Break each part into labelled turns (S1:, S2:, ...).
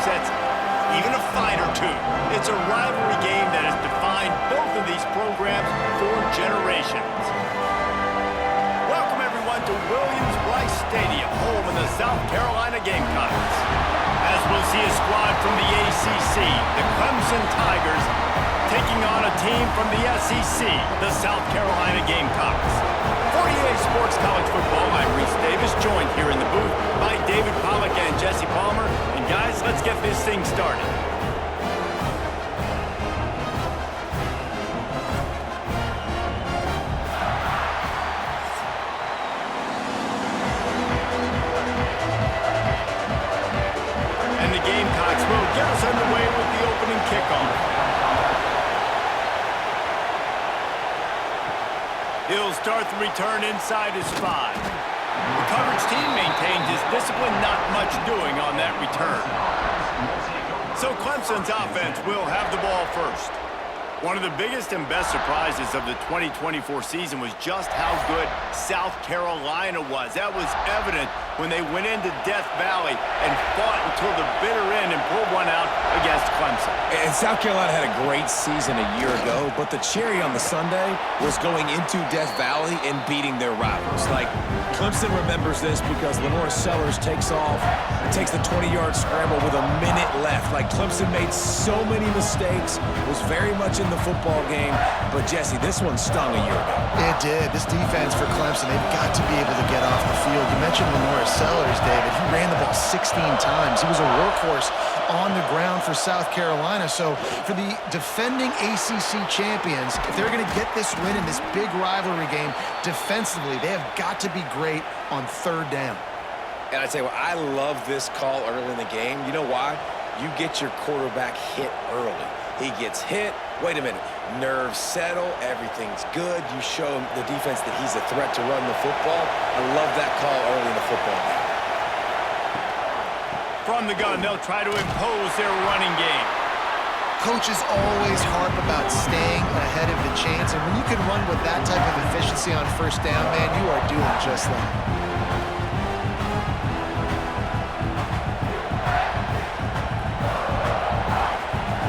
S1: upsets, even a fight or two. It's a rivalry game that has defined both of these programs for generations. Welcome, everyone, to Williams-Brice Stadium, home of the South Carolina Gamecocks. As we'll see a squad from the ACC, the Clemson Tigers, taking on a team from the SEC, the South Carolina Gamecocks. For EA Sports College Football, I'm Reese Davis, joined here in the booth by David Pollack and Jesse Palmer. And guys, let's get this thing started. And the Gamecocks will get us underway with the opening kickoff. He'll start the return inside his 5. The coverage team maintains his discipline, not much doing on that return. So Clemson's offense will have the ball first. One of the biggest and best surprises of the 2024 season was just how good South Carolina was. That was evident when they went into Death Valley and fought until the bitter end and pulled one out against Clemson.
S2: And South Carolina had a great season a year ago, but the cherry on the sundae was going into Death Valley and beating their rivals. Like, Clemson remembers this because Lenore Sellers takes off and takes the 20-yard scramble with a minute left. Like, Clemson made so many mistakes, was very much in the football game, but Jesse, this one stung a year ago.
S3: It did. This defense for Clemson, they've got to be able to get off the field. You mentioned Lenore Sellers, David. He ran the ball 16 times. He was a workhorse on the ground for South Carolina. So for the defending ACC champions, if they're going to get this win in this big rivalry game defensively, they have got to be great on third down.
S2: And I tell you what, I love this call early in the game. You know why? You get your quarterback hit early. He gets hit. Wait a minute. Nerves settle. Everything's good. You show the defense that he's a threat to run the football. I love that call early in the football game.
S1: From the gun, they'll try to impose their running game.
S3: Coaches always harp about staying ahead of the chains, and when you can run with that type of efficiency on first down, man, you are doing just that.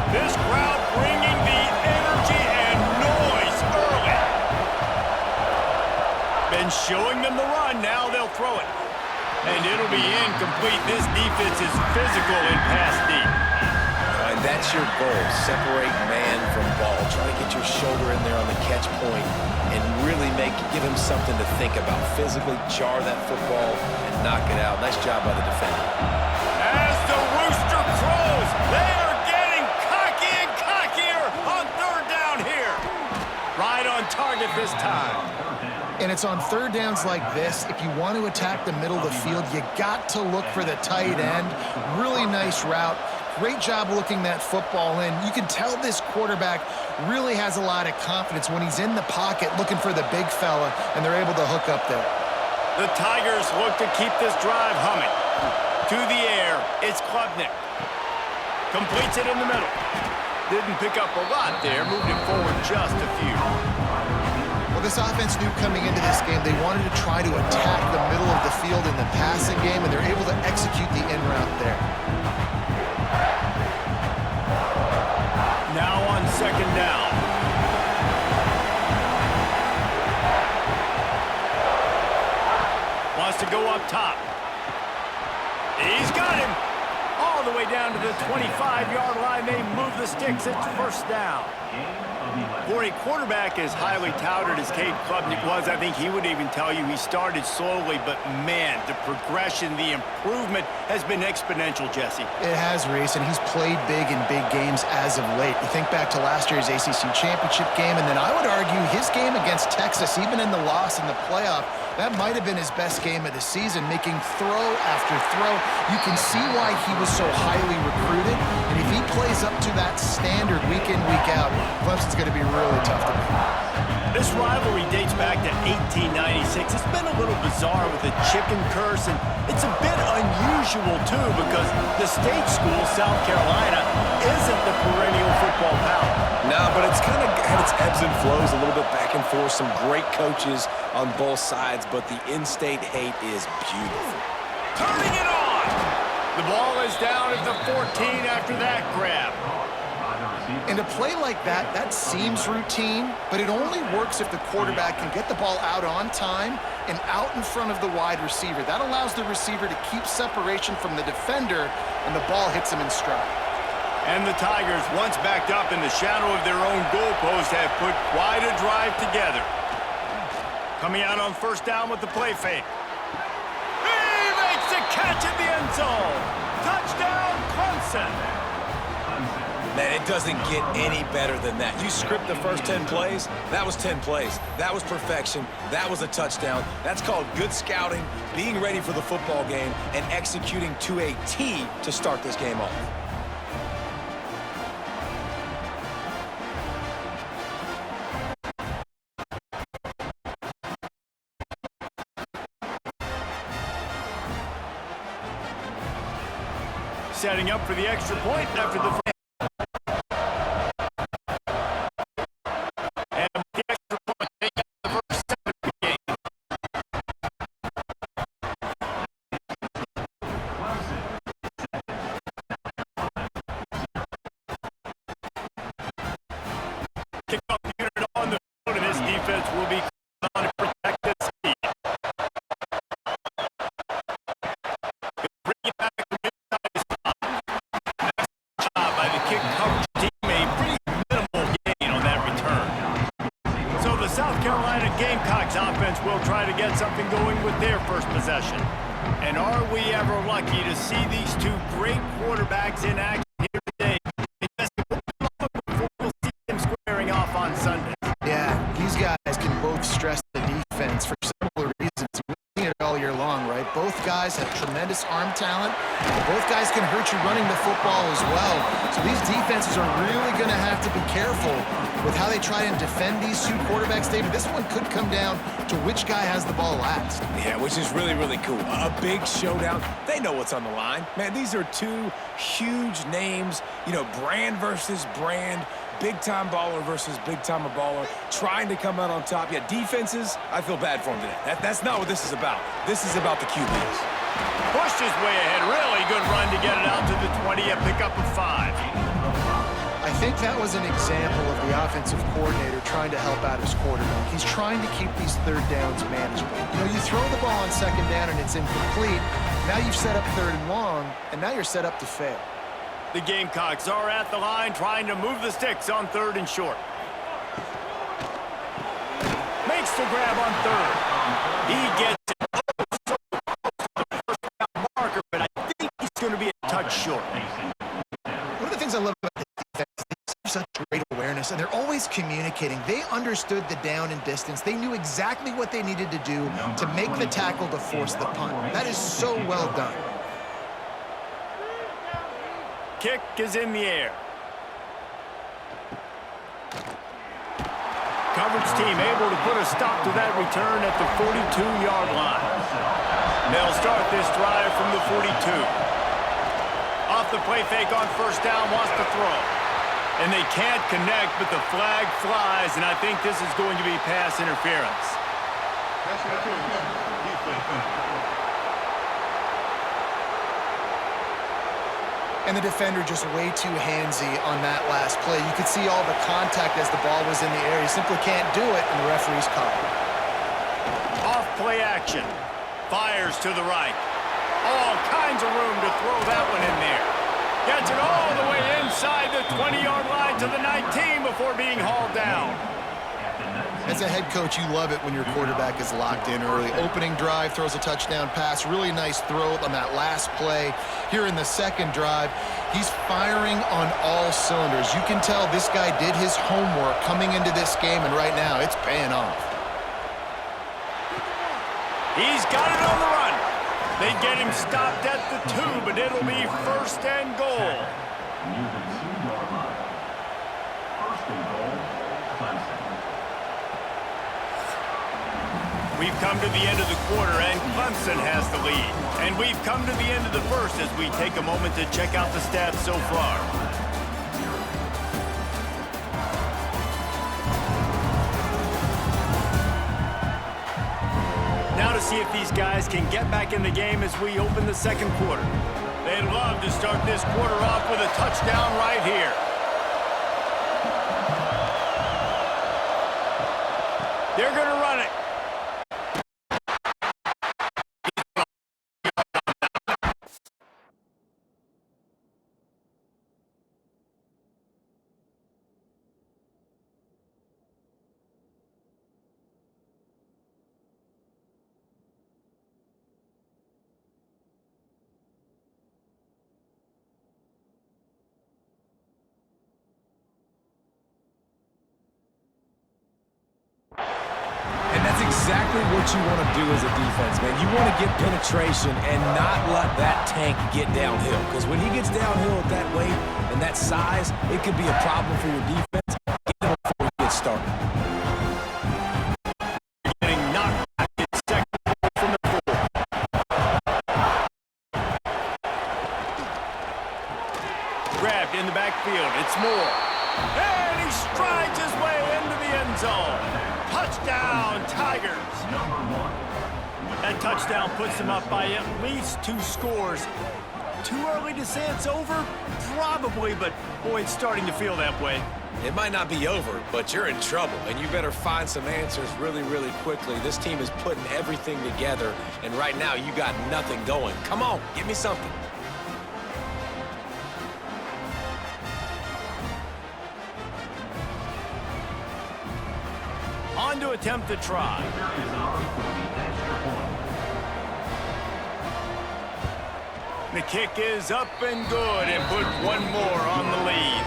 S1: This crowd bringing the energy and noise early. Been showing them the run, now they'll throw it. And it'll be incomplete. This defense is physical in pass deep.
S2: And that's your goal. Separate man from ball. Try to get your shoulder in there on the catch point and really give him something to think about. Physically jar that football and knock it out. Nice job by the defender.
S1: As the rooster crows, they are getting cocky and cockier on third down here. Right on target this time.
S3: And it's on third downs like this, if you want to attack the middle of the field, you got to look for the tight end. Really nice route. Great job looking that football in. You can tell this quarterback really has a lot of confidence when he's in the pocket looking for the big fella, and they're able to hook up there.
S1: The Tigers look to keep this drive humming. To the air, it's Klubnik. Completes it in the middle. Didn't pick up a lot there, moved it forward just a few.
S3: Well, this offense knew coming into this game they wanted to try to attack the middle of the field in the passing game, and they're able to execute the in route there.
S1: Now on second down. Wants to go up top. He's got him. All the way down to the 25-yard line. They move the sticks. It's first down. For a quarterback as highly touted as Cade Klubnik was, I think he would even tell you he started slowly, but man, the progression, the improvement has been exponential, Jesse.
S3: It has, Reese, and he's played big in big games as of late. You think back to last year's ACC championship game, and then I would argue his game against Texas, even in the loss in the playoff, that might have been his best game of the season, making throw after throw. You can see why he was so highly recruited, and if he plays up to that standard week in, week out, Clemson's going to be really tough to beat.
S1: This rivalry dates back to 1896. It's been a little bizarre with the chicken curse, and it's a bit unusual, too, because the state school, South Carolina, isn't the perennial football power.
S2: No, but it's kind of had its ebbs and flows, a little bit back and forth, some great coaches on both sides, but the in-state hate is beautiful.
S1: Turning it on! The ball is down at the 14 after that grab.
S3: And a play like that, that seems routine, but it only works if the quarterback can get the ball out on time and out in front of the wide receiver. That allows the receiver to keep separation from the defender, and the ball hits him in stride.
S1: And the Tigers, once backed up in the shadow of their own goalpost, have put quite a drive together. Coming out on first down with the play fake. He makes the catch in the end zone. Touchdown, Clemson.
S2: Man, it doesn't get any better than that. You script the first 10 plays, that was 10 plays. That was perfection. That was a touchdown. That's called good scouting, being ready for the football game, and executing to a T to start this game off.
S1: Setting up for the extra point after the kickoff unit on the field, and this defense will be on to protect the speed. Bring it back from inside the spot. Nice job by the kick coverage team. A pretty minimal gain on that return. So the South Carolina Gamecocks offense will try to get something going with their first possession. And are we ever lucky to see these two great quarterbacks in action here today? We'll see them squaring off on Sunday.
S3: Yeah, these guys can both stress the defense for several reasons. We've seen it all year long, right? Both guys have tremendous arm talent. Both guys can hurt you running the football as well. So these defenses are really going to have to be careful with how they try and defend these two quarterbacks, David. This one could come down to which guy has the ball last.
S2: Yeah, which is really, really cool. A big showdown. They know what's on the line. Man, these are two huge names, you know, brand versus brand, big-time baller versus big-time baller, trying to come out on top. Yeah, defenses, I feel bad for them today. That's not what this is about. This is about the QBs.
S1: Pushed his way ahead. Really good run to get it out to the 20, a pickup of 5.
S3: I think that was an example of the offensive coordinator trying to help out his quarterback. He's trying to keep these third downs manageable. You know, you throw the ball on second down and it's incomplete. Now you've set up third and long, and now you're set up to fail.
S1: The Gamecocks are at the line trying to move the sticks on third and short. Makes the grab on third. He gets it so close to the first down marker, but I think he's going to be a touch short.
S3: One of the things I love about the defense, they have such great awareness, and they're always communicating. They understood the down and distance. They knew exactly what they needed to do to make the tackle to force the punt. That is so well done.
S1: Kick is in the air. Coverage team able to put a stop to that return at the 42-yard line. They'll start this drive from the 42. Off the play fake on first down, wants to throw. And they can't connect, but the flag flies, and I think this is going to be pass interference.
S3: And the defender just way too handsy on that last play. You could see all the contact as the ball was in the air. He simply can't do it, and the referee's called.
S1: Off play action. Fires to the right. All kinds of room to throw that one in there. Gets it all the way inside the 20-yard line to the 19 before being hauled down.
S3: As a head coach, you love it when your quarterback is locked in early. Opening drive, throws a touchdown pass. Really nice throw on that last play. Here in the second drive, he's firing on all cylinders. You can tell this guy did his homework coming into this game, and right now it's paying off.
S1: He's got it on the run. They get him stopped at the 2, but it'll be first and goal. We've come to the end of the quarter, and Clemson has the lead. And we've come to the end of the first as we take a moment to check out the stats so far. Now to see if these guys can get back in the game as we open the second quarter. They'd love to start this quarter off with a touchdown right here. They're going to run it.
S2: Exactly what you want to do as a defense, man. You want to get penetration and not let that tank get downhill. Because when he gets downhill at that weight and that size, it could be a problem for your defense. Get him before he gets started.
S1: Getting knocked back in second from the 4. Grabbed in the backfield. It's Moore. And he strides his way into the end zone. Touchdown, Tigers. That touchdown puts them up by at least 2 scores. Too early to say it's over? Probably, but boy, it's starting to feel that way.
S2: It might not be over, but you're in trouble, and you better find some answers really, really quickly. This team is putting everything together, and right now you got nothing going. Come on, give me something.
S1: On to attempt the try. The kick is up and good and put one more on the lead.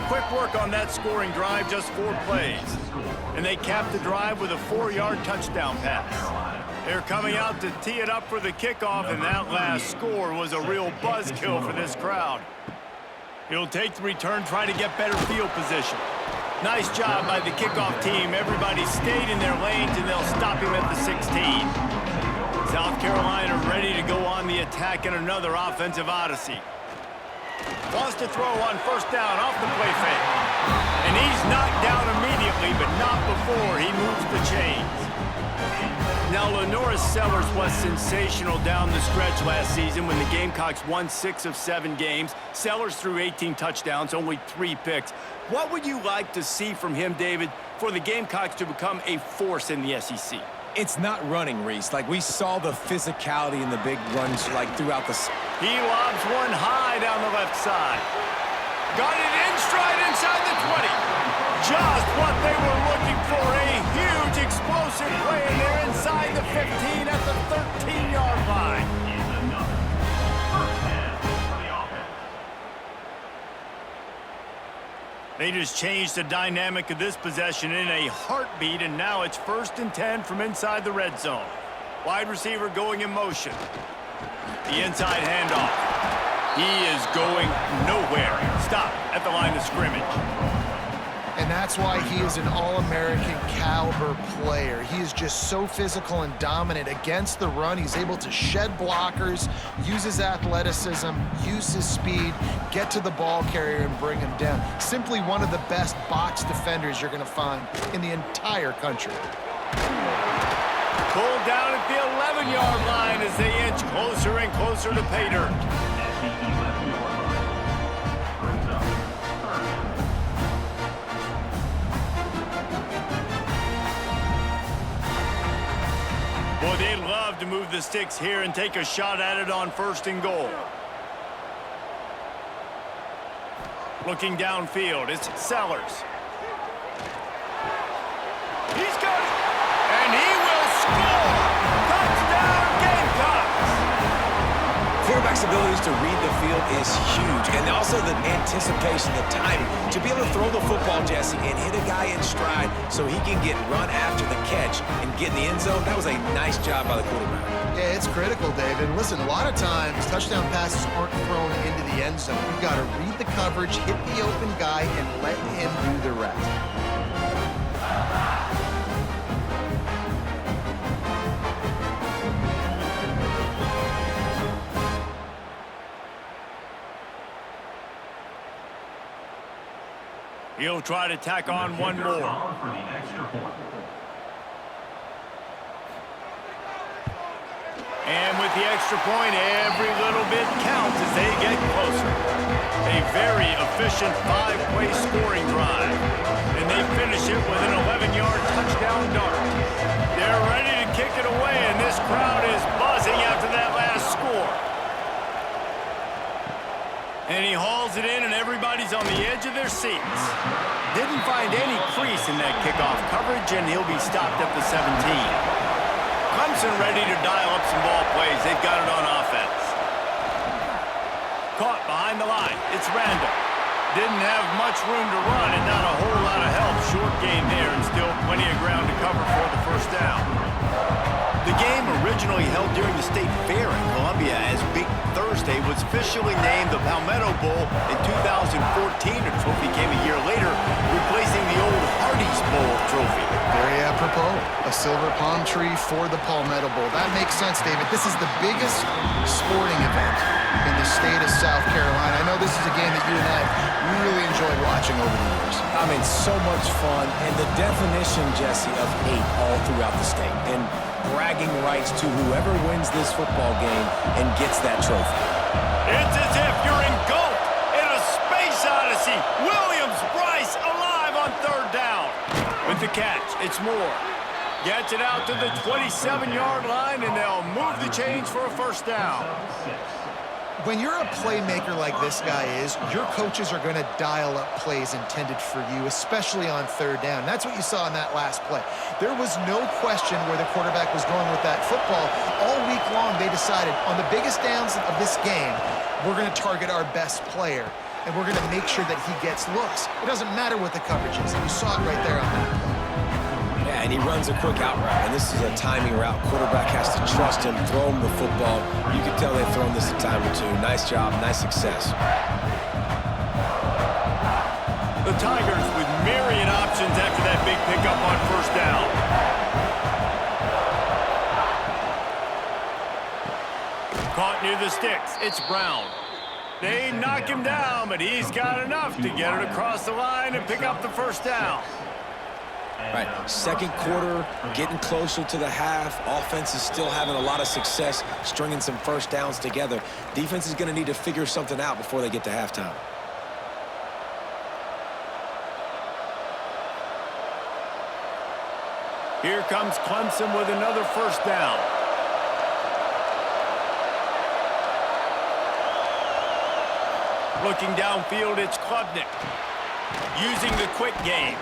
S1: Quick work on that scoring drive, just 4 plays. And they capped the drive with a 4-yard touchdown pass. They're coming out to tee it up for the kickoff, and that last score was a real buzzkill for this crowd. He'll take the return, try to get better field position. Nice job by the kickoff team. Everybody stayed in their lanes, and they'll stop him at the 16. South Carolina ready to go on the attack in another offensive odyssey. Wants to throw on first down off the play fake. And he's knocked down immediately, but not before he moves the chains. Now, Lenora Sellers was sensational down the stretch last season when the Gamecocks won 6 of 7 games. Sellers threw 18 touchdowns, only 3 picks. What would you like to see from him, David, for the Gamecocks to become a force in the SEC?
S2: It's not running, Reese. Like, we saw the physicality in the big runs, like, throughout the...
S1: He lobs one high down the left side. Got it in stride inside the 20. Just what they were looking for. A huge explosive play, and they're inside the 15 at the 13-yard line. They just changed the dynamic of this possession in a heartbeat, and now it's 1st and 10 from inside the red zone. Wide receiver going in motion. The inside handoff. He is going nowhere. Stop at the line of scrimmage.
S3: And that's why he is an All-American caliber player. He is just so physical and dominant against the run. He's able to shed blockers, use his athleticism, use his speed, get to the ball carrier and bring him down. Simply one of the best box defenders you're going to find in the entire country.
S1: Pulled down at the 11-yard line as they inch closer and closer to pay dirt. Boy, they'd love to move the sticks here and take a shot at it on 1st and goal. Looking downfield, it's Sellers. He's got it, and he will score! Touchdown, Gamecocks!
S2: Quarterback's abilities to read the field is huge, and also the anticipation, the timing. To be able to throw the football, Jesse, and hit a guy in stride so he can get run after the catch and get in the end zone, that was a nice job by the quarterback.
S3: Yeah, it's critical, David. Listen, a lot of times, touchdown passes aren't thrown into the end zone. You've got to read the coverage, hit the open guy, and let him do the rest.
S1: He'll try to tack on one more. And with the extra point, every little bit counts as they get closer. A very efficient 5-play scoring drive. And they finish it with an 11-yard touchdown dart. They're ready to kick it away, and this crowd is buzzing after that last score. And he hauls it in, and everybody's on the edge of their seats. Didn't find any crease in that kickoff coverage, and he'll be stopped at the 17. Clemson ready to dial up some ball plays. They've got it on offense. Caught behind the line. It's Randall. Didn't have much room to run and not a whole lot of help. Short gain there and still plenty of ground to cover for the first down. The game originally held during the State Fair in Columbia as Big Thursday was officially named the Palmetto Bowl in 2014. A trophy came a year later, replacing the old Hardee's Bowl trophy.
S3: Very apropos, a silver palm tree for the Palmetto Bowl. That makes sense, David. This is the biggest sporting event in the state of South Carolina. I know this is a game that you and I really enjoyed watching over the years.
S2: I mean, so much fun, and the definition, Jesse, of hate all throughout the state. And bragging rights to whoever wins this football game and gets that trophy.
S1: It's as if you're engulfed in a space odyssey. Williams-Brice alive on third down. With the catch, it's Moore. Gets it out to the 27-yard line, and they'll move the chains for a first down.
S3: When you're a playmaker like this guy is, your coaches are going to dial up plays intended for you, especially on third down. That's what you saw in that last play. There was no question where the quarterback was going with that football. All week long, they decided on the biggest downs of this game, we're going to target our best player, and we're going to make sure that he gets looks. It doesn't matter what the coverage is. You saw it right there on that play.
S2: Yeah, and he runs a quick out route, and this is a timing route. Quarterback has to trust him, throw him the football. You can tell they've thrown this a time or two. Nice job, nice success.
S1: The Tigers with myriad options after that big pickup on first down. Caught near the sticks. It's Brown. They knock him down, but he's got enough to get it across the line and pick up the first down.
S2: Right, second quarter, getting closer to the half. Offense is still having a lot of success stringing some first downs together. Defense is going to need to figure something out before they get to halftime.
S1: Here comes Clemson with another first down. Looking downfield, it's Klubnik. Using the quick game.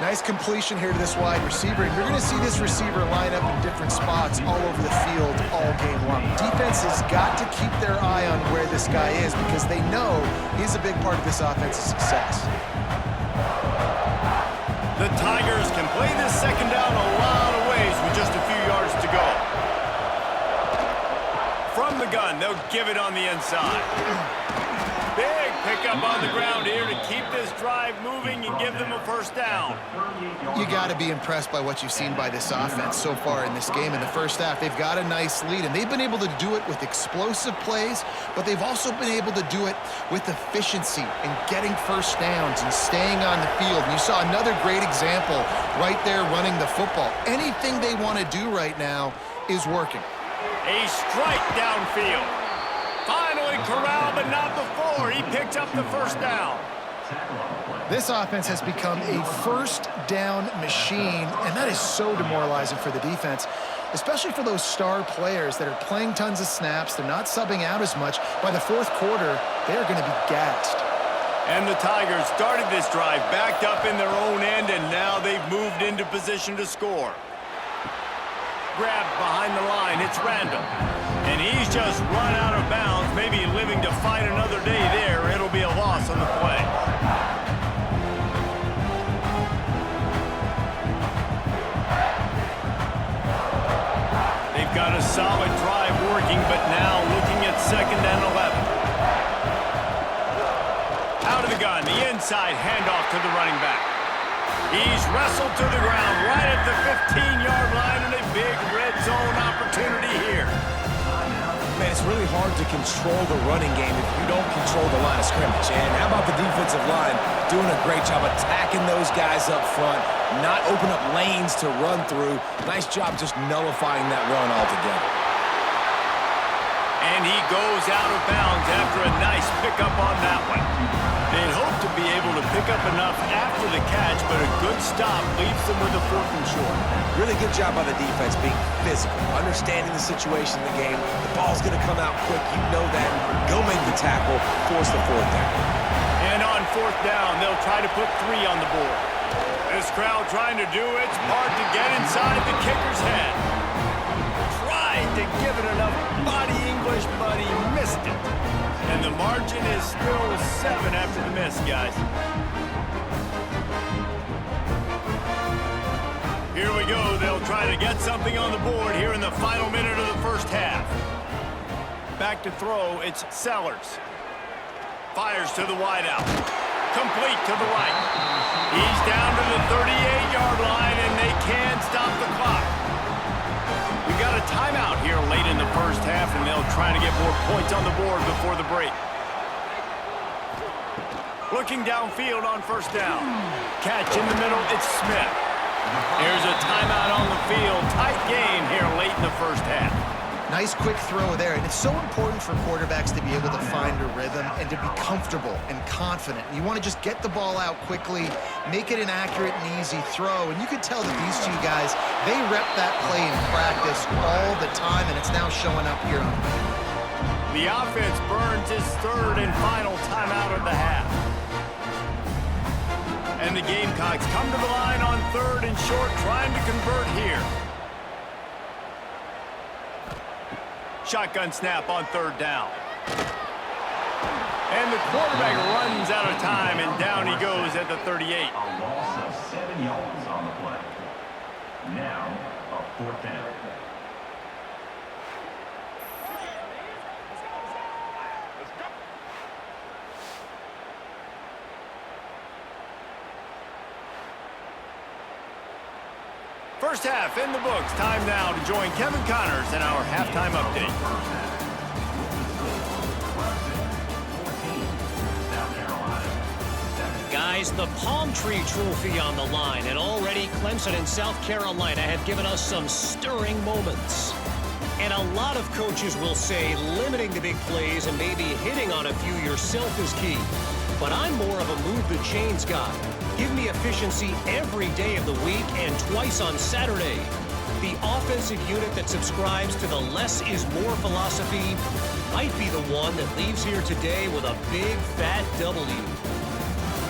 S3: Nice completion here to this wide receiver. And you're going to see this receiver line up in different spots all over the field all game long. Defense has got to keep their eye on where this guy is because they know he's a big part of this offense's success.
S1: The Tigers can play this second down a lot of ways with just a few yards to go. From the gun, they'll give it on the inside. Big pickup on the ground here to keep this drive moving and give them a first down.
S3: You got to be impressed by what you've seen by this offense so far in this game. In the first half, they've got a nice lead, and they've been able to do it with explosive plays, but they've also been able to do it with efficiency and getting first downs and staying on the field. And you saw another great example right there running the football. Anything they want to do right now is working.
S1: A strike downfield. Finally corralled, but not before. He picked up the first down.
S3: This offense has become a first down machine, and that is so demoralizing for the defense, especially for those star players that are playing tons of snaps. They're not subbing out as much. By the fourth quarter, they're going to be gassed.
S1: And the Tigers started this drive backed up in their own end, and now they've moved into position to score. Grabbed behind the line, it's Randall. And he's just run out of bounds, maybe living to fight another day there. It'll be a loss on the play. They've got a solid drive working, but now looking at 2nd and 11. Out of the gun, the inside handoff to the running back. He's wrestled to the ground right at the 15-yard line, and a big red zone opportunity here.
S2: Man, it's really hard to control the running game if you don't control the line of scrimmage. And how about the defensive line doing a great job attacking those guys up front, not open up lanes to run through. Nice job just nullifying that run altogether.
S1: And he goes out of bounds after a nice pickup on that one. They'd hope to be able to pick up enough after the catch, but a good stop leaves them with a 4th and short.
S2: Really good job by the defense being physical, understanding the situation in the game. The ball's going to come out quick. You know that. Go make the tackle, force the 4th down.
S1: And on 4th down, they'll try to put 3 on the board. This crowd trying to do its part to get inside the kicker's head. Tried to give it enough body English, but he missed it. And the margin is still 7 after the miss, guys. Here we go. They'll try to get something on the board here in the final minute of the first half. Back to throw, it's Sellers. Fires to the wideout. Complete to the right. He's down to the 38-yard line, and they can stop the clock. We got a timeout here late in the first half, and they'll try to get more points on the board before the break. Looking downfield on 1st down. Catch in the middle, it's Smith. Here's a timeout on the field. Tight game here late in the first half.
S3: Nice quick throw there, and it's so important for quarterbacks to be able to find a rhythm and to be comfortable and confident. You want to just get the ball out quickly, make it an accurate and easy throw, and you can tell that these 2 guys, they rep that play in practice all the time, and it's now showing up here on the field.
S1: The offense burns his 3rd and final timeout of the half. And the Gamecocks come to the line on 3rd and short, trying to convert here. Shotgun snap on 3rd down. And the quarterback runs out of time, and down he goes at the 38.
S4: A loss of 7 yards on the play. Now, a 4th down.
S1: First half in the books. Time now to join Kevin Connors in our halftime update.
S5: Guys, the Palm Tree Trophy on the line, and already Clemson and South Carolina have given us some stirring moments. And a lot of coaches will say limiting the big plays and maybe hitting on a few yourself is key. But I'm more of a move the chains guy. Give me efficiency every day of the week and twice on Saturday. The offensive unit that subscribes to the less is more philosophy might be the one that leaves here today with a big fat W.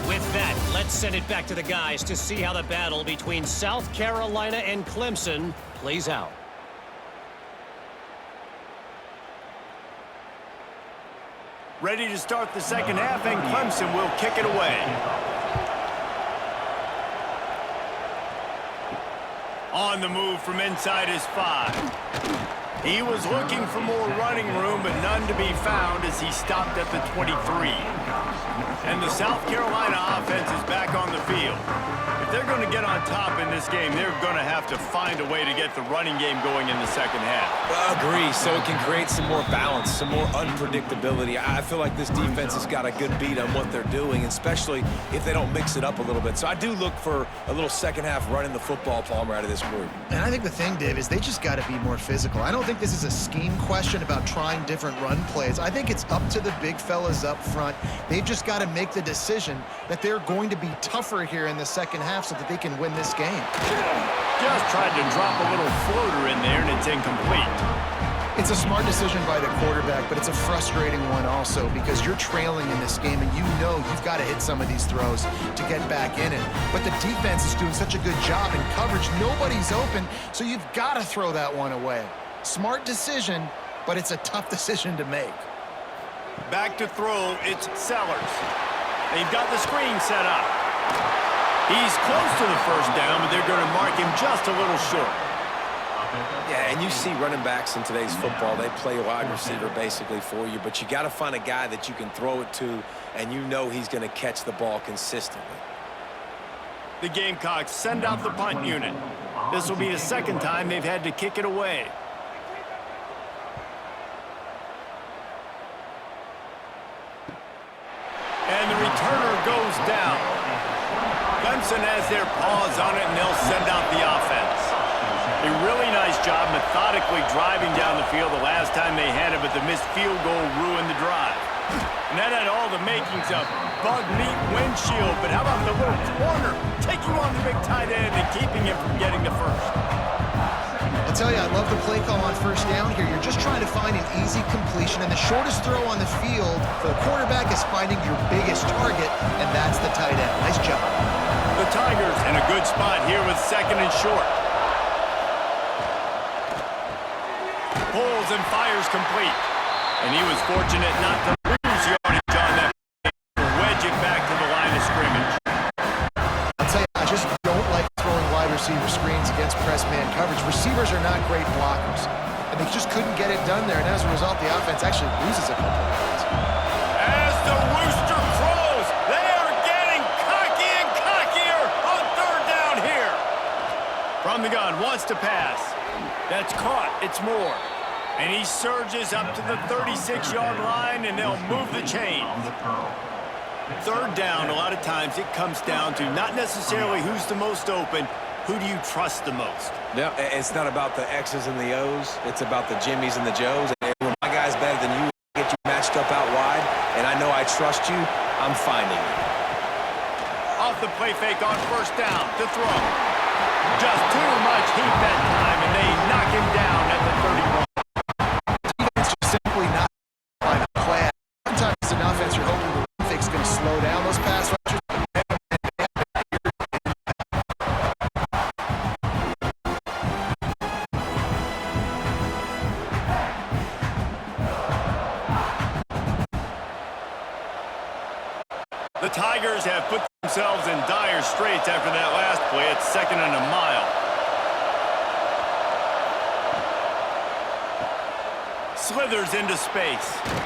S5: With that, let's send it back to the guys to see how the battle between South Carolina and Clemson plays out.
S1: Ready to start the second half, and Clemson will kick it away. On the move from inside his 5. He was looking for more running room, but none to be found as he stopped at the 23. And the South Carolina offense is back on the field. If they're going to get on top in this game, they're going to have to find a way to get the running game going in the second half.
S2: Agree, so it can create some more balance, some more unpredictability. I feel like this defense has got a good beat on what they're doing, especially if they don't mix it up a little bit. So I do look for a little second half running the football, Palmer, out of this group.
S3: And I think the thing, Dave, is they just got to be more physical. I don't think this is a scheme question about trying different run plays. I think it's up to the big fellas up front. They've just got to make the decision that they're going to be tougher here in the second half so that they can win this game.
S1: Just tried to drop a little floater in there, and it's incomplete.
S3: It's a smart decision by the quarterback, but it's a frustrating one also because you're trailing in this game and you know you've got to hit some of these throws to get back in it. But the defense is doing such a good job in coverage. Nobody's open, so you've got to throw that one away. Smart decision, but it's a tough decision to make.
S1: Back to throw, it's Sellers. They've got the screen set up. He's close to the first down, but they're going to mark him just a little short.
S2: Yeah, and you see running backs in today's football, they play wide receiver basically for you, but you got to find a guy that you can throw it to, and you know he's going to catch the ball consistently.
S1: The Gamecocks send out the punt unit. This will be the second time they've had to kick it away. And the returner goes down. Clemson has their paws on it, and they'll send out the offense. A really nice job methodically driving down the field the last time they had it, but the missed field goal ruined the drive. And that had all the makings of bug meat windshield, but how about the little corner taking on the big tight end and keeping him from getting the first?
S3: I'll tell you, I love the play call on first down here. You're just trying to find an easy completion, and the shortest throw on the field for the quarterback is finding your biggest target, and that's the tight end. Nice job.
S1: The Tigers in a good spot here with second and short. Pulls and fires complete. And he was fortunate not to lose yardage on that to wedge it back to the line of scrimmage.
S3: I'll tell you, I just don't like throwing wide receiver screens against press man coverage. Receivers are not great blockers, and they just couldn't get it done there, and as a result, the offense actually loses a couple of yards.
S1: As the rooster crows, they are getting cocky and cockier on third down here. From the gun, wants to pass. That's caught. It's Moore. And he surges up to the 36-yard line, and they'll move the chains. Third down, a lot of times it comes down to not necessarily who's the most open, who do you trust the most?
S2: Yeah, it's not about the X's and the O's. It's about the Jimmies and the Joes. And when my guy's better than you, get you matched up out wide, and I know I trust you, I'm finding you.
S1: Off the play fake on first down to throw. Just too much heat that time, and they knock him down at the 31.
S3: Defense just simply not on a plan. Sometimes as an offense, you're hoping the run fake's going to slow down those pass rushers.
S1: The Tigers have put themselves in dire straits after that last play. It's second and a mile. Slithers into space.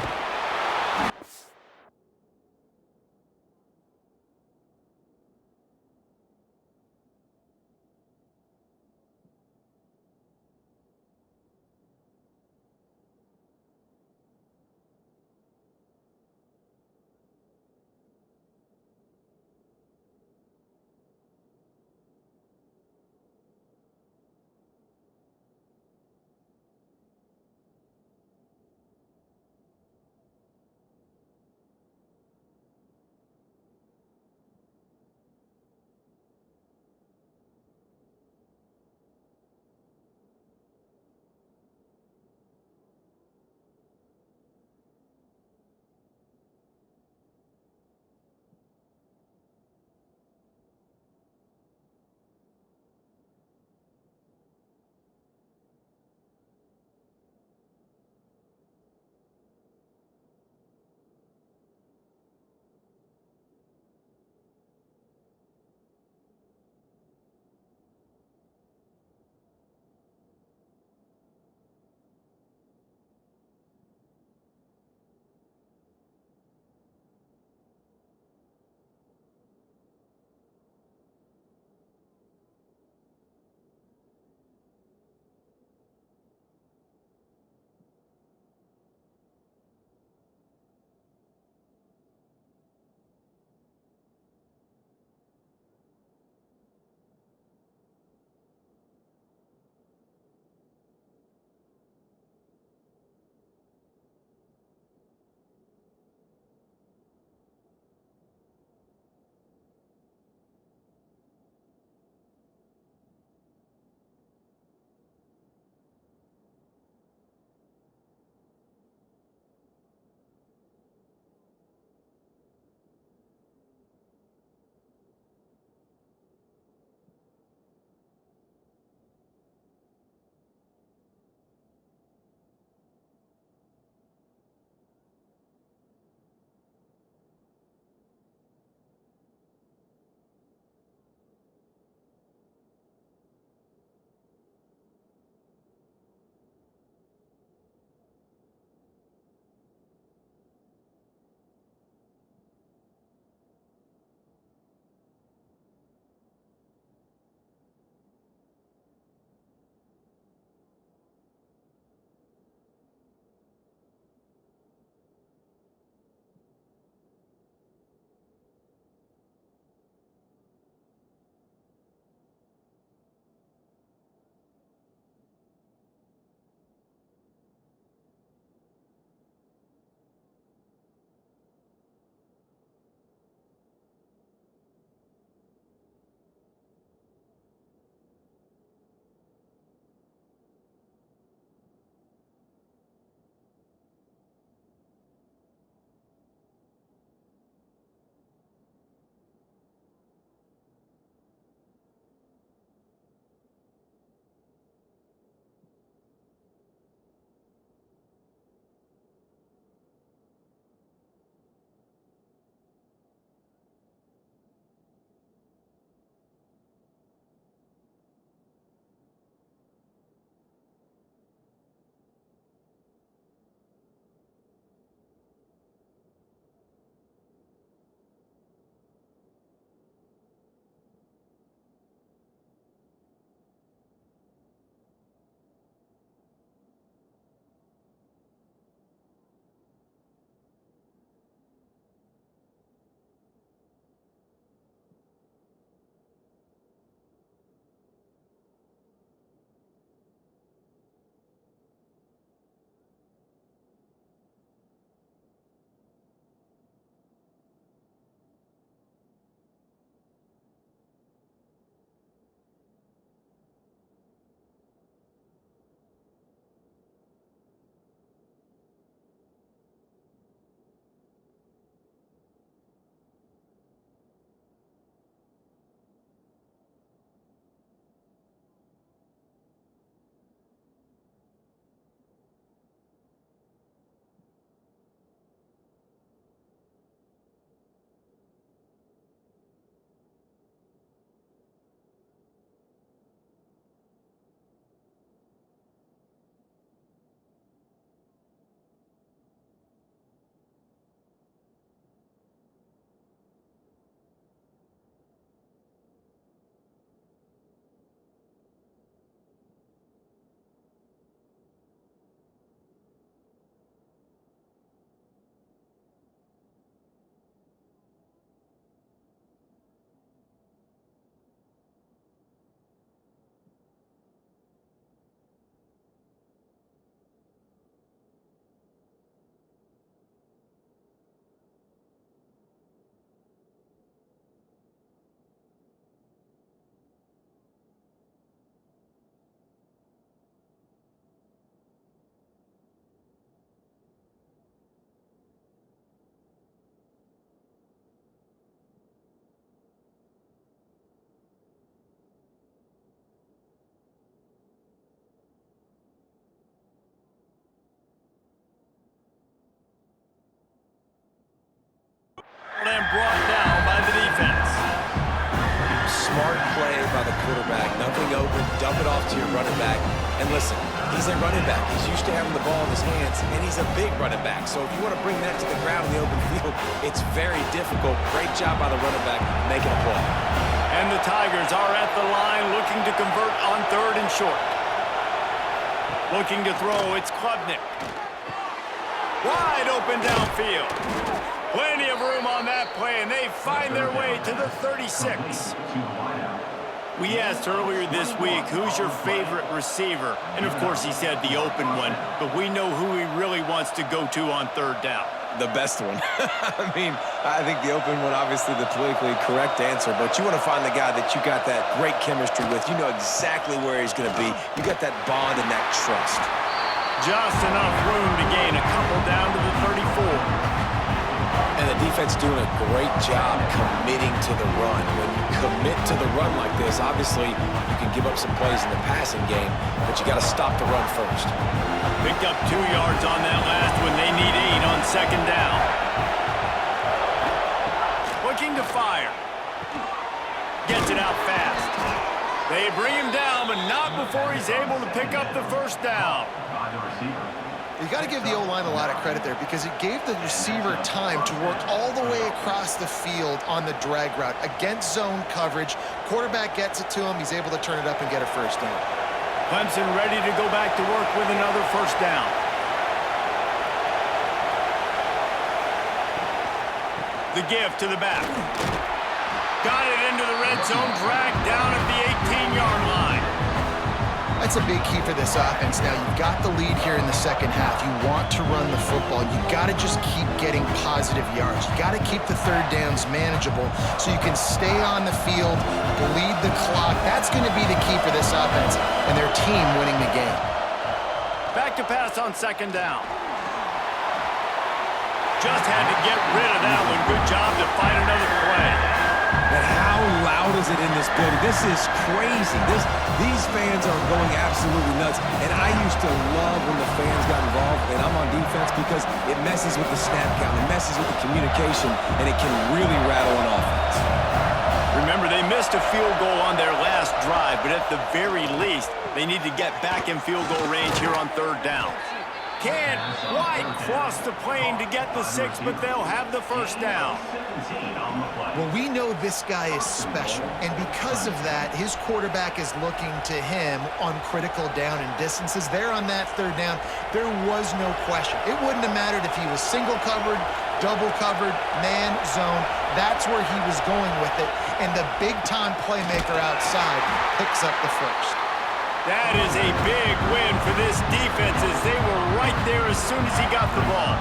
S2: play by the quarterback. Nothing open. Dump it off to your running back. And listen, he's a running back. He's used to having the ball in his hands, and he's a big running back. So if you want to bring that to the ground in the open field, it's very difficult. Great job by the running back making a play.
S1: And the Tigers are at the line looking to convert on 3rd and short. Looking to throw, it's Klubnik. Wide open downfield. Plenty of room on that play, and they find their way to the 36. We asked earlier this week, who's your favorite receiver? And, of course, he said the open one, but we know who he really wants to go to on 3rd down.
S2: The best one. I mean, I think the open one, obviously the politically correct answer, but you want to find the guy that you got that great chemistry with. You know exactly where he's going to be. You got that bond and that trust.
S1: Just enough room to gain a couple down to the 34.
S2: And the defense doing a great job committing to the run. When you commit to the run like this, obviously you can give up some plays in the passing game, but you got to stop the run first.
S1: Picked up 2 yards on that last one. They need 8 on 2nd down. Looking to fire. Gets it out fast. They bring him down, but not before he's able to pick up the 1st down.
S3: You got to give the O-line a lot of credit there because it gave the receiver time to work all the way across the field on the drag route against zone coverage. Quarterback gets it to him. He's able to turn it up and get a 1st down.
S1: Clemson ready to go back to work with another 1st down. The give to the back. Got it into the red zone, dragged down at the 18-yard line.
S3: That's a big key for this offense. Now, you've got the lead here in the 2nd half. You want to run the football. You got to just keep getting positive yards. You got to keep the 3rd downs manageable so you can stay on the field, bleed the clock. That's going to be the key for this offense and their team winning the game.
S1: Back to pass on 2nd down. Just had to get rid of that one. Good job to find another play.
S2: But how loud is it in this building? This is crazy. These fans are going absolutely nuts. And I used to love when the fans got involved, and I'm on defense because it messes with the snap count. It messes with the communication, and it can really rattle an offense.
S1: Remember, they missed a field goal on their last drive, but at the very least, they need to get back in field goal range here on 3rd down. Can't quite cross the plane to get the 6, but they'll have the 1st down.
S3: Well, we know this guy is special, and because of that, his quarterback is looking to him on critical down and distances. There on that 3rd down, there was no question. It wouldn't have mattered if he was single covered, double covered, man, zone. That's where he was going with it, and the big-time playmaker outside picks up the 1st.
S1: That is a big win for this defense as they were right there as soon as he got the ball.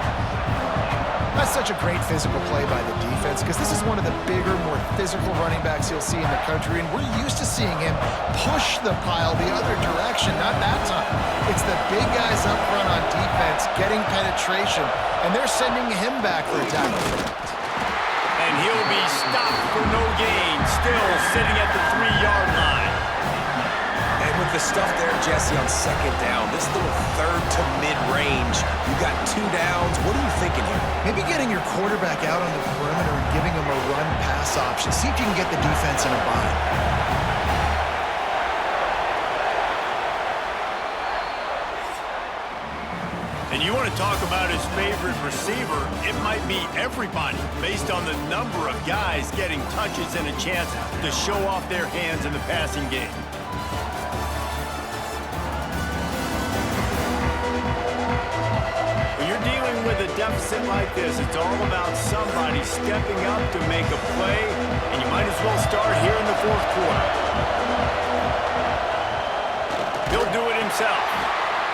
S3: That's such a great physical play by the defense because this is one of the bigger, more physical running backs you'll see in the country, and we're used to seeing him push the pile the other direction. Not that time. It's the big guys up front on defense getting penetration, and they're sending him back for a tackle for that.
S1: And he'll be stopped for no gain, still sitting at the 3-yard line.
S2: With the stuff there, Jesse, on 2nd down, this little 3rd to mid-range, you got 2 downs. What are you thinking here?
S3: Maybe getting your quarterback out on the perimeter and giving him a run-pass option. See if you can get the defense in a bind.
S1: And you want to talk about his favorite receiver, it might be everybody based on the number of guys getting touches and a chance to show off their hands in the passing game. With a deficit like this, it's all about somebody stepping up to make a play, and you might as well start here in the 4th quarter. He'll do it himself.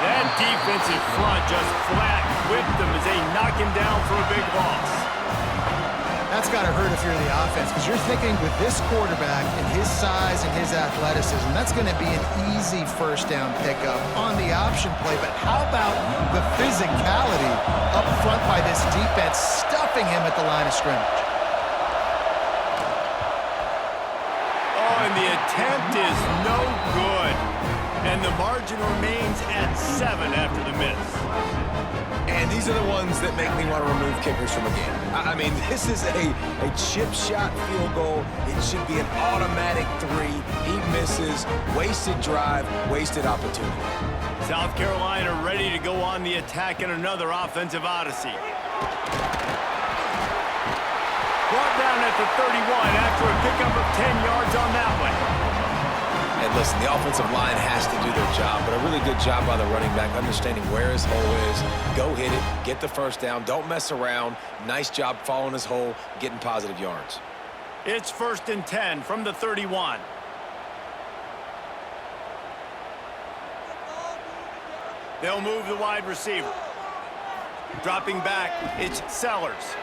S1: That defensive front just flat whipped them as they knock him down for a big loss.
S3: That's got to hurt if you're the offense because you're thinking with this quarterback and his size and his athleticism, that's going to be an easy 1st down pickup on the option play. But how about the physicality up front by this defense, stuffing him at the line of scrimmage?
S1: Oh, and the attempt is no good. And the margin remains at 7 after the miss.
S2: And these are the ones that make me want to remove kickers from a game. I mean, this is a chip shot field goal. It should be an automatic 3. He misses. Wasted drive, wasted opportunity.
S1: South Carolina ready to go on the attack in another offensive odyssey. Brought down at the 31 after a pickup of 10 yards on that one.
S2: And listen, the offensive line has to do their job, but a really good job by the running back, understanding where his hole is. Go hit it, get the first down, don't mess around. Nice job following his hole, getting positive yards.
S1: It's 1st and 10 from the 31. They'll move the wide receiver. Dropping back, it's Sellers.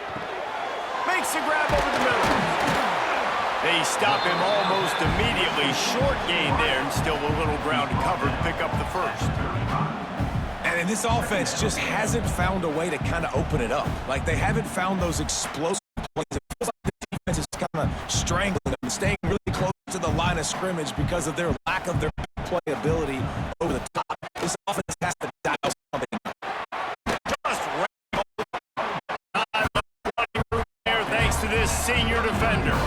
S1: Makes the grab over the middle. They stop him almost immediately. Short gain there, and still a little ground to cover to pick up the first.
S2: And this offense just hasn't found a way to kind of open it up. Like, they haven't found those explosive plays. It feels like the defense is kind of strangling them, staying really close to the line of scrimmage because of their lack of their playability over the top. This offense has to dial something.
S1: Just there thanks to this senior defender.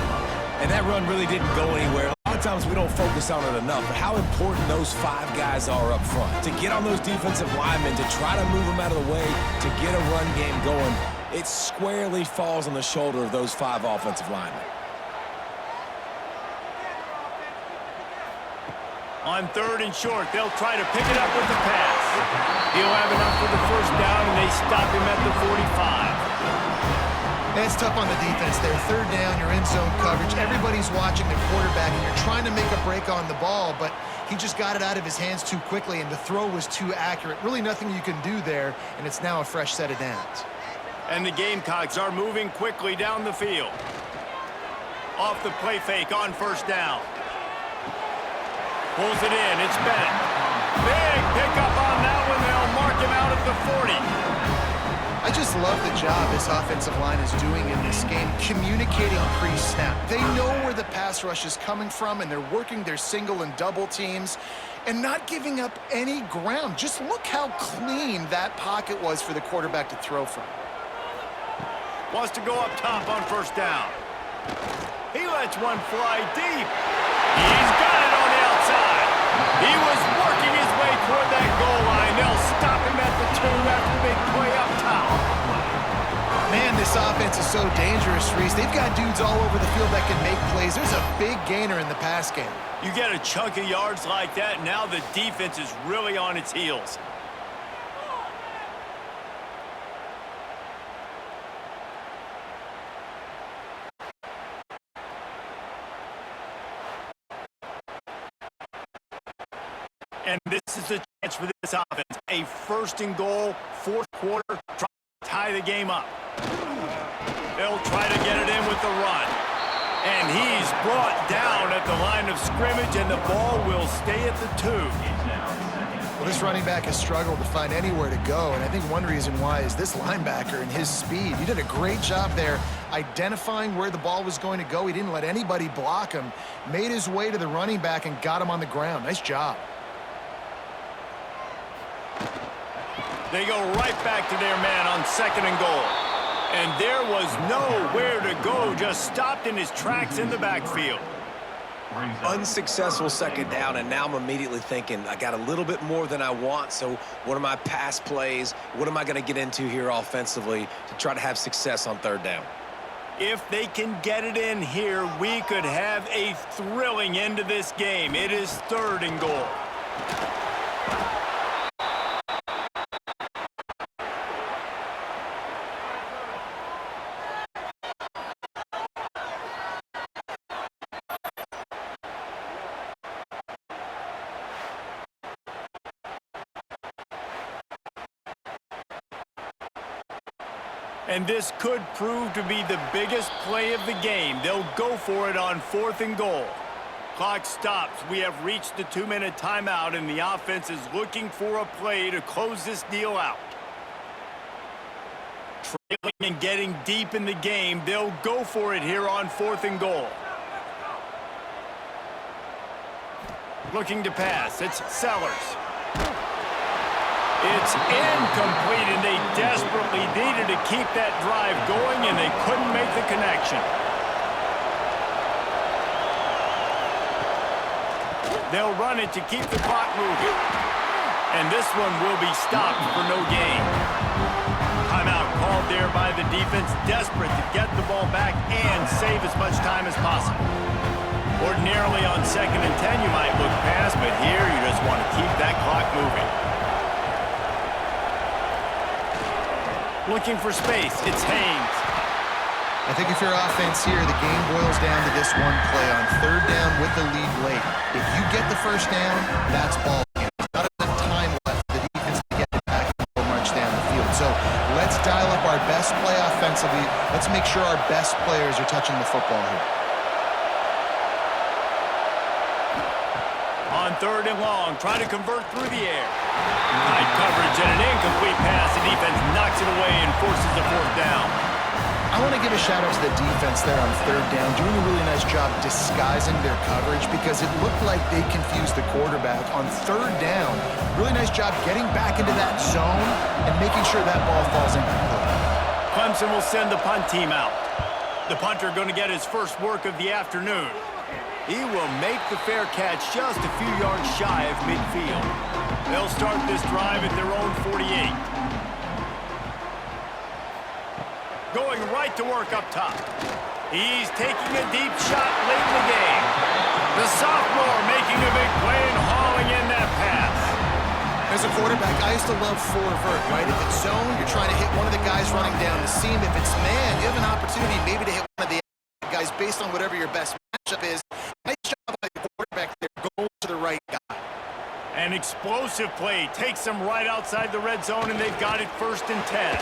S2: And that run really didn't go anywhere. A lot of times we don't focus on it enough, but how important those 5 guys are up front. To get on those defensive linemen, to try to move them out of the way, to get a run game going, it squarely falls on the shoulder of those 5 offensive linemen.
S1: On 3rd and short, they'll try to pick it up with the pass. He'll have enough for the first down, and they stop him at the 45.
S3: It's tough on the defense there. 3rd down, you're in zone coverage. Everybody's watching the quarterback, and you're trying to make a break on the ball, but he just got it out of his hands too quickly, and the throw was too accurate. Really nothing you can do there, and it's now a fresh set of downs.
S1: And the Gamecocks are moving quickly down the field. Off the play fake on 1st down. Pulls it in. It's Bennett. Big pickup on that one. They'll mark him out at the 40.
S3: I just love the job this offensive line is doing in this game, communicating pre-snap. They know where the pass rush is coming from, and they're working their single and double teams and not giving up any ground. Just look how clean that pocket was for the quarterback to throw from.
S1: Wants to go up top on 1st down. He lets one fly deep. He's got it on the outside. He was working his way toward that goal line. They'll stop him at the 2 after the big play up top.
S3: Man, this offense is so dangerous, Reese. They've got dudes all over the field that can make plays. There's a big gainer in the pass game.
S1: You get a chunk of yards like that, now the defense is really on its heels. And this is the chance for this offense. A 1st and goal, 4th quarter, try to tie the game up. They'll try to get it in with the run. And he's brought down at the line of scrimmage, and the ball will stay at the 2.
S3: Well, this running back has struggled to find anywhere to go, and I think one reason why is this linebacker and his speed. He did a great job there identifying where the ball was going to go. He didn't let anybody block him, made his way to the running back and got him on the ground. Nice job.
S1: They go right back to their man on 2nd and goal. And there was nowhere to go, just stopped in his tracks in the backfield.
S2: Unsuccessful 2nd down, and now I'm immediately thinking, I got a little bit more than I want, so what are my pass plays? What am I going to get into here offensively to try to have success on 3rd down?
S1: If they can get it in here, we could have a thrilling end to this game. It is 3rd and goal. And this could prove to be the biggest play of the game. They'll go for it on 4th and goal. Clock stops. We have reached the 2-minute timeout, and the offense is looking for a play to close this deal out. Trailing and getting deep in the game, they'll go for it here on 4th and goal. Looking to pass. It's Sellers. It's incomplete, and they desperately needed to keep that drive going, and they couldn't make the connection. They'll run it to keep the clock moving. And this one will be stopped for no gain. Timeout called there by the defense, desperate to get the ball back and save as much time as possible. Ordinarily on 2nd and 10, you might look past, but here you just want to keep that clock moving. Looking for space, it's Haynes.
S3: I think if you're offense here, the game boils down to this one play on 3rd down with the lead late. If you get the 1st down, that's ball game. Not enough time left for the defense to get it back and go march down the field. So let's dial up our best play offensively. Let's make sure our best players are touching the football here.
S1: On 3rd and long, trying to convert through the air. Tight coverage and an incomplete pass. The defense knocks it away and forces the 4th down.
S3: I want to give a shout out to the defense there on 3rd down, doing a really nice job disguising their coverage because it looked like they confused the quarterback on 3rd down. Really nice job getting back into that zone and making sure that ball falls incomplete.
S1: Clemson will send the punt team out. The punter going to get his first work of the afternoon. He will make the fair catch just a few yards shy of midfield. They'll start this drive at their own 48. Going right to work up top. He's taking a deep shot late in the game. The sophomore making a big play and hauling in that pass.
S3: As a quarterback, I used to love 4-vert, right? If it's zone, you're trying to hit one of the guys running down the seam. If it's man, you have an opportunity maybe to hit one of the guys based on whatever your best matchup is. Nice job by the quarterback there, going to the right guy.
S1: An explosive play takes them right outside the red zone, and they've got it 1st and 10.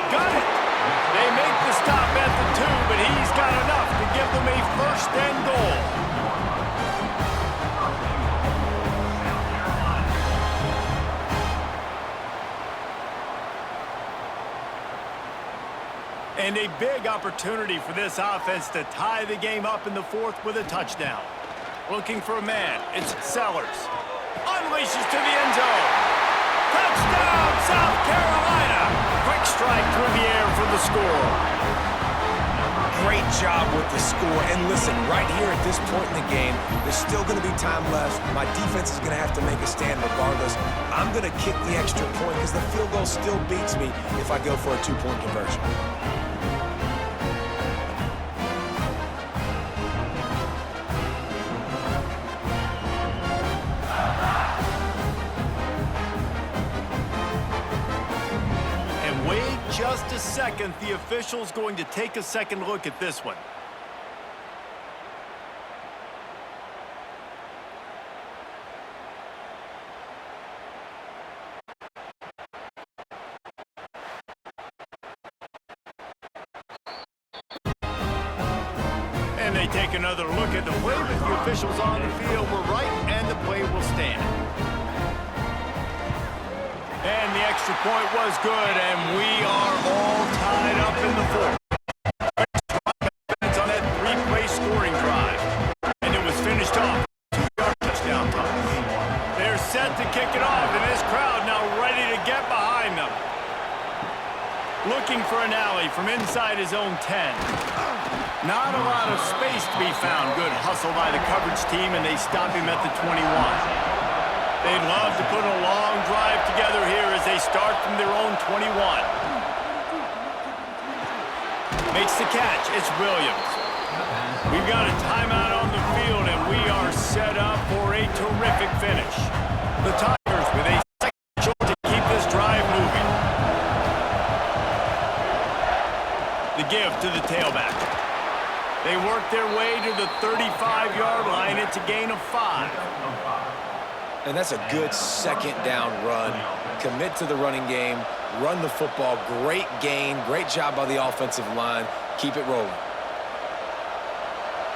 S1: Got it! They make the stop at the 2, but he's got enough to give them a 1st and goal. And a big opportunity for this offense to tie the game up in the 4th with a touchdown. Looking for a man, it's Sellers. Unleashes to the end zone. Touchdown, South Carolina! Quick strike through the air for the score.
S2: Great job with the score. And listen, right here at this point in the game, there's still going to be time left. My defense is going to have to make a stand regardless. I'm going to kick the extra point because the field goal still beats me if I go for a 2-point conversion.
S1: Just a second, the official's going to take a second look at this one. And they take another look at the play with the officials on the field. We're right, and the play will stand. And the extra point was good, and we are all tied up in the 4th. On that 3-play scoring drive. And it was finished off. 2-yard touchdown toss. They're set to kick it off, and this crowd now ready to get behind them. Looking for an alley from inside his own 10. Not a lot of space to be found. Good hustle by the coverage team, and they stop him at the 21. They'd love to put a long drive together here as they start from their own 21. Makes the catch. It's Williams. We've got a timeout on the field, and we are set up for a terrific finish. The Tigers with a second shot to keep this drive moving. The give to the tailback. They work their way to the 35-yard line. It's a gain of 5.
S2: And that's a good 2nd down run. Commit to the running game, run the football. Great gain, great job by the offensive line. Keep it rolling.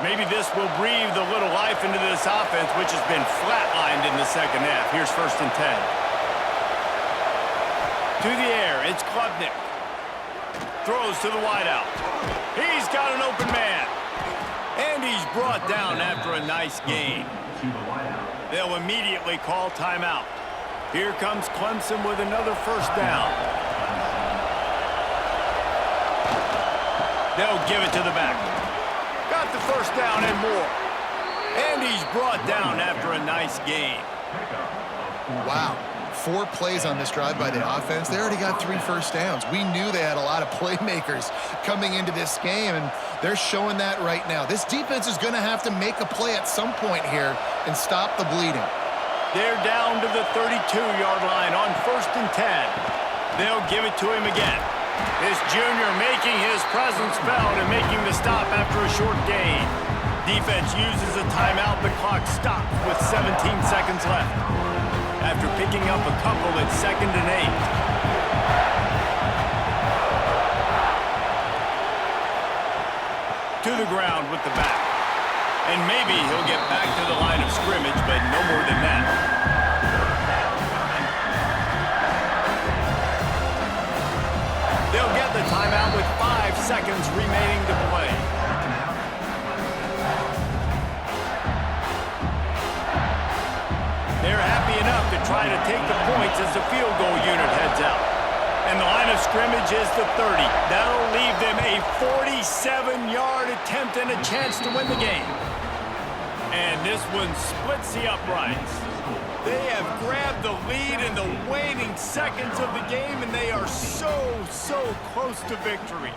S1: Maybe this will breathe a little life into this offense, which has been flatlined in the 2nd half. Here's 1st and 10. To the air, it's Klubnik. Throws to the wideout. He's got an open man. And he's brought down after a nice gain. They'll immediately call timeout. Here comes Clemson with another first down. They'll give it to the back. Got the first down and more. And he's brought down after a nice gain.
S3: Wow. 4 plays on this drive by the offense. They already got 3 first downs. We knew they had a lot of playmakers coming into this game, and they're showing that right now. This defense is going to have to make a play at some point here and stop the bleeding.
S1: They're down to the 32-yard line on 1st and 10. They'll give it to him again. This junior making his presence felt and making the stop after a short gain. Defense uses a timeout. The clock stops with 17 seconds left. After picking up a couple at 2nd and 8. To the ground with the back. And maybe he'll get back to the line of scrimmage, but no more than that. They'll get the timeout with 5 seconds remaining to play. They're happy enough to try to take the points as the field goal unit heads out. And the line of scrimmage is the 30. That'll leave them a 47-yard attempt and a chance to win the game. And this one splits the uprights. They have grabbed the lead in the waning seconds of the game, and they are so close to victory.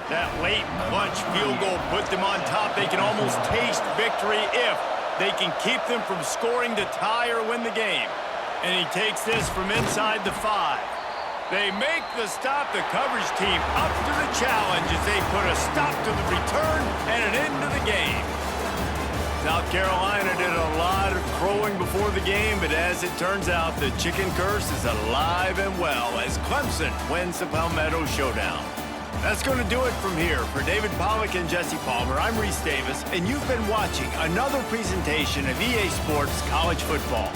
S1: That late clutch field goal put them on top. They can almost taste victory if they can keep them from scoring to tie or win the game. And he takes this from inside the 5. They make the stop. The coverage team up to the challenge as they put a stop to the return and an end to the game. South Carolina did a lot of crowing before the game, but as it turns out, the chicken curse is alive and well as Clemson wins the Palmetto Showdown. That's going to do it from here. For David Pollack and Jesse Palmer, I'm Reese Davis, and you've been watching another presentation of EA Sports College Football.